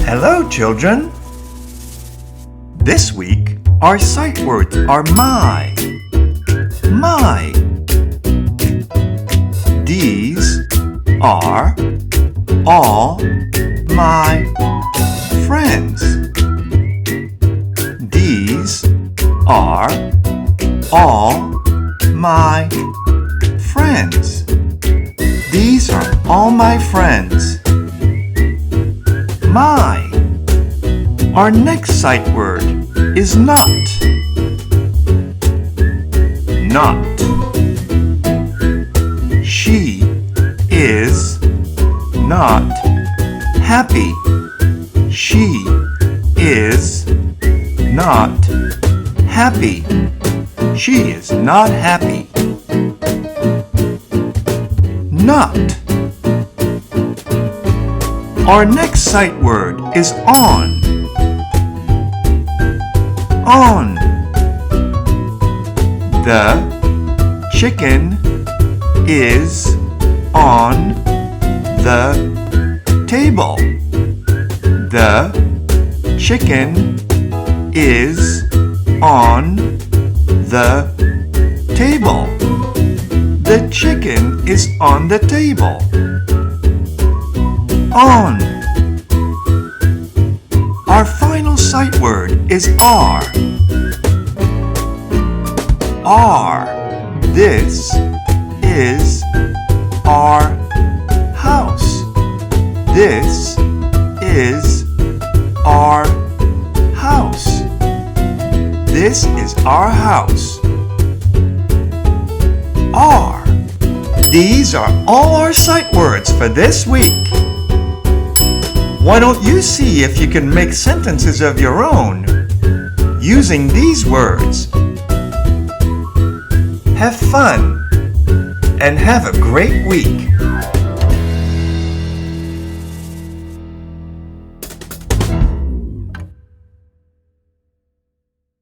Hello, children. This week, our sight words are my. My. These are all my friends. These are all my friends. These are all my friends. My. Our next sight word is not. Not. She is not happy. She is not happy. She is not happy. Not. Our next sight word is on. On. The chicken is on the table. The chicken is on the table. The chicken is on the table. On. Our final sight word is are. Are. This is our house. This is our house. This is our house. Are. These are all our sight words for this week. Why don't you see if you can make sentences of your own using these words? Have fun and have a great week.